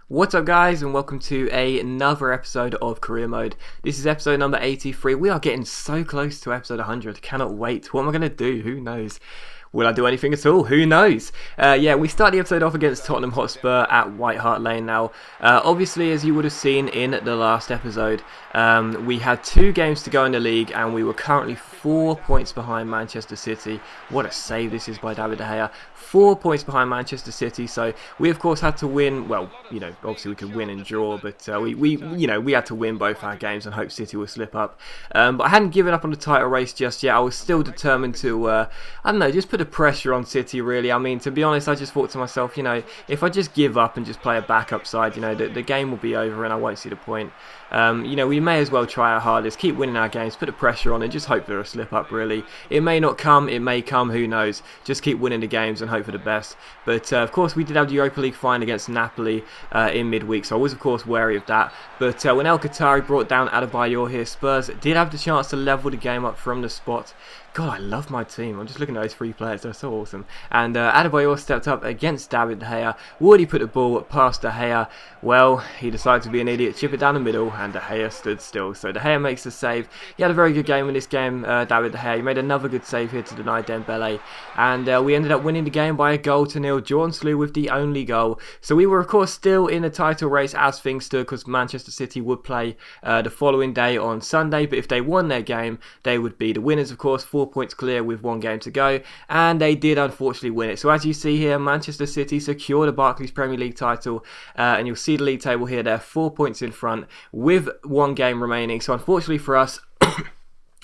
What's up guys, and welcome to another episode of Career Mode. This is episode number 83. We are getting so close to episode 100. Cannot wait. What am I going to do? Who knows? Will I do anything at all? Who knows? We start the episode off against Tottenham Hotspur at White Hart Lane now. Obviously, as you would have seen in the last episode, we had 2 games to go in the league and we were currently 4 points behind Manchester City. What a save this is by David De Gea. 4 points behind Manchester City, so we of course had to win. Well, obviously we could win and draw, but we had to win both our games and hope City will slip up. But I hadn't given up on the title race just yet. I was still determined to, just put the pressure on City really. I mean, to be honest, I just thought to myself, if I just give up and just play a backup side, the game will be over and I won't see the point. We may as well try our hardest, keep winning our games, put the pressure on and just hope for a slip up really. It may not come, it may come, who knows. Just keep winning the games and hope for the best. But of course we did have the Europa League final against Napoli in midweek, so I was of course wary of that. But when El Qatari brought down Adebayor here, Spurs did have the chance to level the game up from the spot. God, I love my team. I'm just looking at those 3 players. They're so awesome. And Adebayor stepped up against David De Gea. Would he put the ball past De Gea? Well, he decided to be an idiot, chip it down the middle, and De Gea stood still. So De Gea makes the save. He had a very good game in this game, David De Gea. He made another good save here to deny Dembele. And we ended up winning the game by 1-0. Jordan Slew with the only goal. So we were, of course, still in the title race as things stood, because Manchester City would play the following day on Sunday. But if they won their game, they would be the winners, of course. 4 points clear with 1 game to go, and they did unfortunately win it. So as you see here, Manchester City secure the Barclays Premier League title, and you'll see the league table here. They're 4 points in front with 1 game remaining. So unfortunately for us,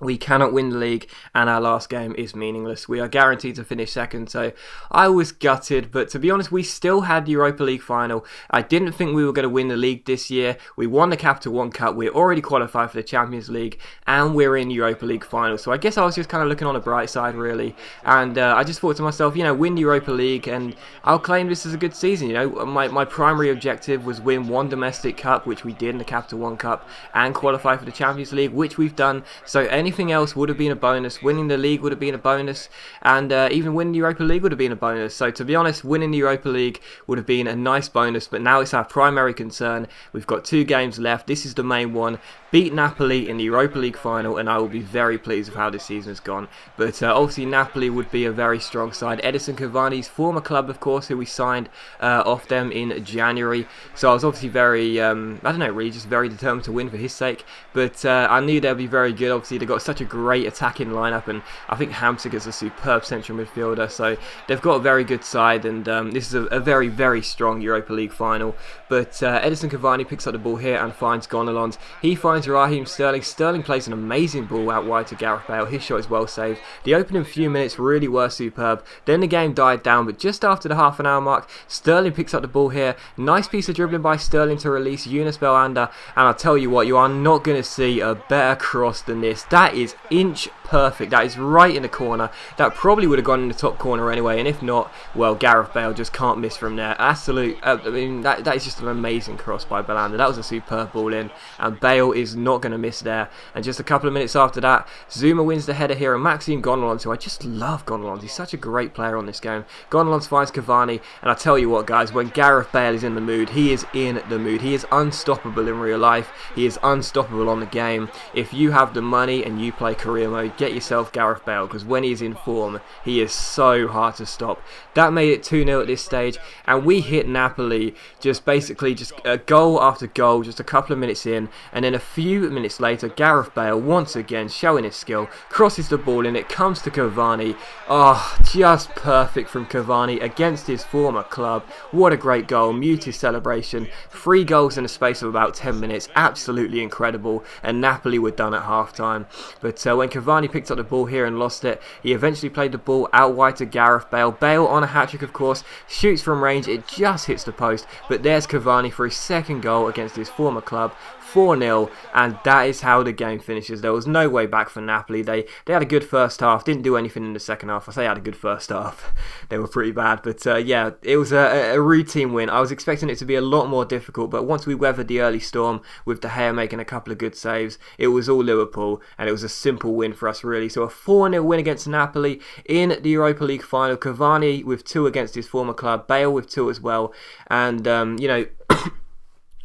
we cannot win the league and our last game is meaningless. We are guaranteed to finish second, so I was gutted, but to be honest, we still had the Europa League final. I didn't think we were going to win the league this year. We won the Capital One Cup, we're already qualified for the Champions League, and we're in the Europa League final. So I guess I was just kind of looking on the bright side really, and I just thought to myself, win the Europa League and I'll claim this as a good season. My primary objective was win 1 domestic cup, which we did in the Capital One Cup, and qualify for the Champions League, which we've done. So anything else would have been a bonus. Winning the league would have been a bonus, and even winning the Europa League would have been a bonus. So to be honest, winning the Europa League would have been a nice bonus, but now it's our primary concern. We've got 2 games left. This is the main one. Beat Napoli in the Europa League final, and I will be very pleased with how this season has gone. But obviously Napoli would be a very strong side. Edison Cavani's former club, of course, who we signed off them in January. So I was obviously very, just very determined to win for his sake. But I knew they'd be very good. Obviously they've got such a great attacking lineup, and I think Hamsik is a superb central midfielder. So they've got a very good side, and this is a very, very strong Europa League final. But Edison Cavani picks up the ball here and finds Gonalons. He finds Raheem Sterling. Sterling plays an amazing ball out wide to Gareth Bale. His shot is well saved. The opening few minutes really were superb. Then the game died down, but just after the half-an-hour mark, Sterling picks up the ball here. Nice piece of dribbling by Sterling to release Yunus Belhanda, and I'll tell you what, you are not going to see a better cross than this. That is inch perfect. That is right in the corner. That probably would have gone in the top corner anyway, and if not, well, Gareth Bale just can't miss from there. Absolute, that is just an amazing cross by Belhanda. That was a superb ball in, and Bale is not going to miss there. And just a couple of minutes after that, Zuma wins the header here, and Maxime Gonalons, who I just love Gonalons. He's such a great player on this game. Gonalons finds Cavani, and I tell you what, guys, when Gareth Bale is in the mood, he is in the mood. He is unstoppable in real life. He is unstoppable on the game. If you have the money and you play career mode, get yourself Gareth Bale, because when he's in form, he is so hard to stop. That made it 2-0 at this stage, and we hit Napoli just basically just goal after goal, just a couple of minutes in, and then a few minutes later, Gareth Bale, once again showing his skill, crosses the ball in, it comes to Cavani. Oh, just perfect from Cavani against his former club. What a great goal, muted celebration, 3 goals in the space of about 10 minutes, absolutely incredible, and Napoli were done at half-time. But when Cavani picked up the ball here and lost it, he eventually played the ball out wide to Gareth Bale. Bale on a hat-trick, of course, shoots from range, it just hits the post, but there's Cavani for his 2nd goal against his former club. 4-0, and that is how the game finishes. There was no way back for Napoli. They had a good first half, didn't do anything in the second half. I say had a good first half. They were pretty bad, but yeah, it was a routine win. I was expecting it to be a lot more difficult, but once we weathered the early storm with De Gea making a couple of good saves, it was all Liverpool, and it was a simple win for us, really. So a 4-0 win against Napoli in the Europa League final. Cavani with 2 against his former club, Bale with 2 as well, and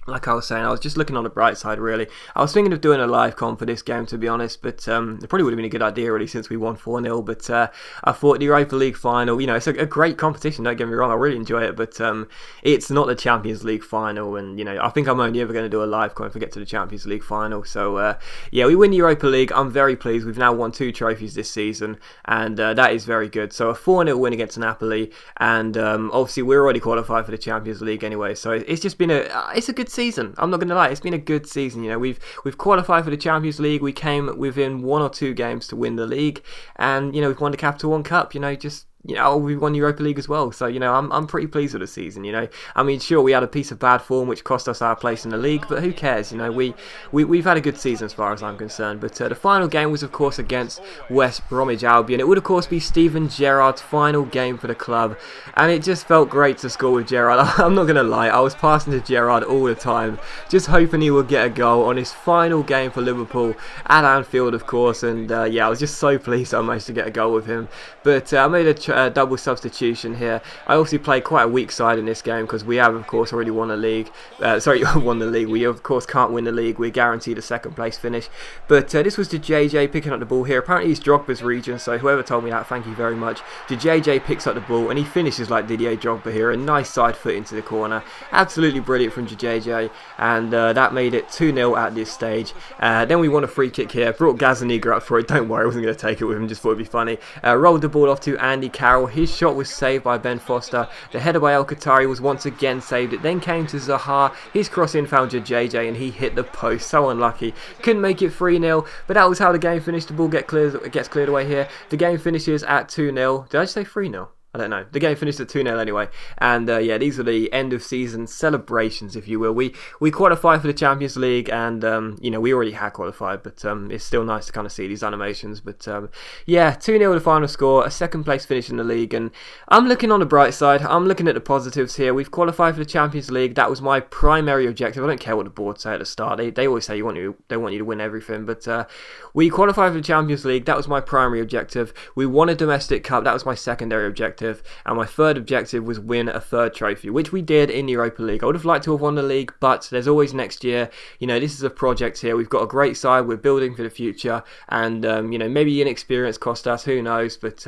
like I was saying, I was just looking on the bright side, really. I was thinking of doing a live con for this game, to be honest, but it probably would have been a good idea, really, since we won 4-0. But I thought the Europa League final, it's a great competition, don't get me wrong, I really enjoy it, but it's not the Champions League final, and, I think I'm only ever going to do a live con if we get to the Champions League final. So, yeah, we win the Europa League. I'm very pleased. We've now won 2 trophies this season, and that is very good. So, a 4-0 win against Napoli, and obviously, we're already qualified for the Champions League anyway, so it's just been it's a good season. I'm not going to lie, it's been a good season. We've qualified for the Champions League. We came within 1 or 2 games to win the league, and we've won the Capital One Cup. We won Europa League as well, so I'm pretty pleased with the season. I mean, sure, we had a piece of bad form which cost us our place in the league, but who cares? We've had a good season as far as I'm concerned. But the final game was, of course, against West Bromwich Albion. It would, of course, be Steven Gerrard's final game for the club, and it just felt great to score with Gerrard. I'm not gonna lie, I was passing to Gerrard all the time, just hoping he would get a goal on his final game for Liverpool at Anfield, of course. And yeah, I was just so pleased I managed to get a goal with him. But I made a double substitution here. I also played quite a weak side in this game because we have, of course, already won the league. Won the league. We, of course, can't win the league. We're guaranteed a second place finish. But this was the JJ picking up the ball here. Apparently, he's Drogba's region, so whoever told me that, thank you very much. The JJ picks up the ball and he finishes like Didier Drogba here. A nice side foot into the corner. Absolutely brilliant from JJ. And that made it 2-0 at this stage. Then we won a free kick here. Brought Gazaniga up for it. Don't worry, I wasn't going to take it with him. Just thought it'd be funny. Rolled the ball off to Andy Carroll. His shot was saved by Ben Foster. The header by El Qatari was once again saved. It then came to Zaha. His cross in found JJ and he hit the post. So unlucky. Couldn't make it 3-0, but that was how the game finished. The ball gets cleared away here. The game finishes at 2-0. Did I just say 3-0? I don't know. The game finished at 2-0 anyway. And yeah, these are the end of season celebrations, if you will. We qualified for the Champions League, and we already had qualified, but it's still nice to kind of see these animations. But yeah, 2-0 the final score, a second place finish in the league, and I'm looking on the bright side. I'm looking at the positives here. We've qualified for the Champions League. That was my primary objective. I don't care what the board say at the start. They always say they want you to win everything, but we qualified for the Champions League. That was my primary objective. We won a domestic cup. That was my secondary objective. And my third objective was win a third trophy, which we did in the Europa League. I would have liked to have won the league, but there's always next year. This is a project here. We've got a great side. We're building for the future, and maybe inexperience cost us. Who knows? But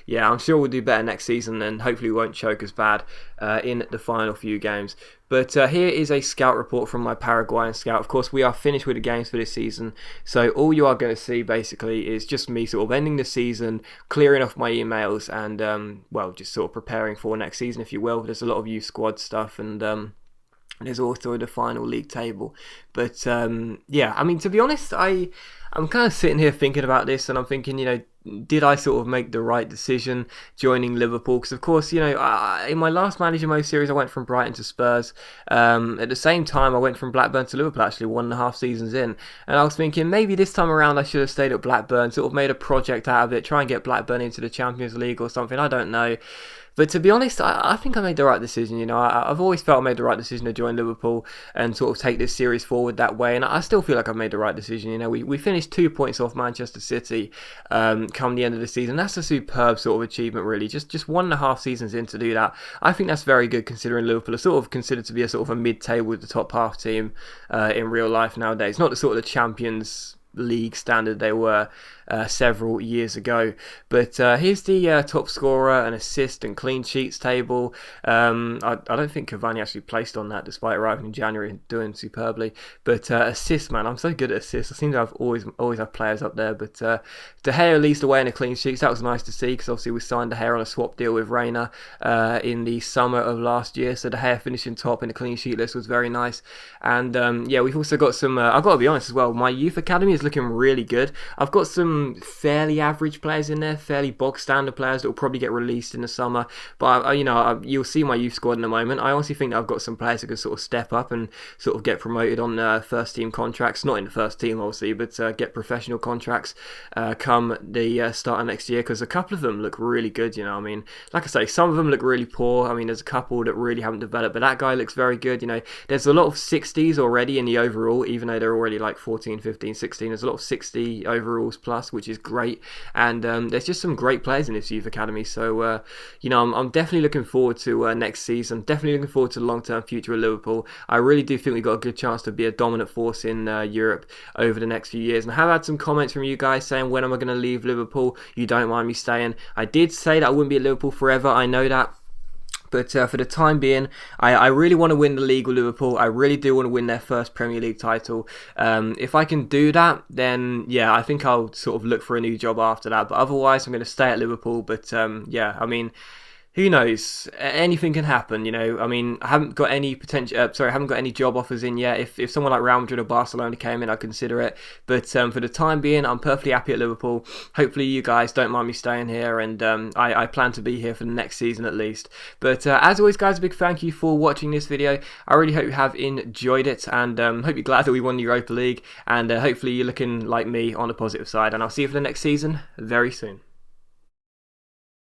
yeah, I'm sure we'll do better next season, and hopefully we won't choke as bad in the final few games. But here is a scout report from my Paraguayan scout. Of course, we are finished with the games for this season. So all you are going to see basically is just me sort of ending the season, clearing off my emails, and just sort of preparing for next season, if you will. There's a lot of youth squad stuff, and there's also the final league table. But yeah, I mean, to be honest, I'm kind of sitting here thinking about this, and I'm thinking, did I sort of make the right decision joining Liverpool? Because, of course, in my last Manager Mode series, I went from Brighton to Spurs. At the same time, I went from Blackburn to Liverpool, actually, 1.5 seasons in. And I was thinking, maybe this time around I should have stayed at Blackburn, sort of made a project out of it, try and get Blackburn into the Champions League or something. I don't know. But to be honest, I think I made the right decision. I've always felt I made the right decision to join Liverpool and sort of take this series forward that way. And I still feel like I've made the right decision. We finished 2 points off Manchester City come the end of the season. That's a superb sort of achievement, really. Just 1.5 seasons in to do that. I think that's very good, considering Liverpool are sort of considered to be a sort of a mid-table with the top half team in real life nowadays. Not the sort of the Champions League standard they were several years ago. But here's the top scorer and assist and clean sheets table. I don't think Cavani actually placed on that, despite arriving in January and doing superbly. But assists, man, I'm so good at assists. I seem to have always have players up there. But De Gea leads the way in the clean sheets. That was nice to see, because obviously we signed De Gea on a swap deal with Reina in the summer of last year. So De Gea finishing top in the clean sheet list was very nice. And yeah, we've also got some. I've got to be honest as well. My youth academy is looking really good. I've got some some fairly average players in there, fairly bog standard players that will probably get released in the summer. But you'll see my youth squad in a moment. I honestly think that I've got some players who can sort of step up and sort of get promoted on first team contracts, not in the first team obviously, but get professional contracts come the start of next year, because a couple of them look really good. I mean, like I say, some of them look really poor. I mean, there's a couple that really haven't developed, but that guy looks very good. There's a lot of 60s already in the overall, even though they're already like 14, 15, 16. There's a lot of 60 overalls plus, which is great, and there's just some great players in this youth academy. So I'm definitely looking forward to next season. Definitely looking forward to the long-term future of Liverpool. I really do think we've got a good chance to be a dominant force in Europe over the next few years. And I have had some comments from you guys saying, when am I going to leave Liverpool? You don't mind me staying? I did say that I wouldn't be at Liverpool forever. I know that. But for the time being, I really want to win the league with Liverpool. I really do want to win their first Premier League title. If I can do that, then yeah, I think I'll sort of look for a new job after that. But otherwise, I'm going to stay at Liverpool. But yeah, I mean, who knows? Anything can happen, I mean, I haven't got any I haven't got any job offers in yet. If someone like Real Madrid or Barcelona came in, I'd consider it. But for the time being, I'm perfectly happy at Liverpool. Hopefully, you guys don't mind me staying here, and I plan to be here for the next season at least. But as always, guys, a big thank you for watching this video. I really hope you have enjoyed it, and hope you're glad that we won the Europa League. And hopefully, you're looking like me on the positive side. And I'll see you for the next season very soon.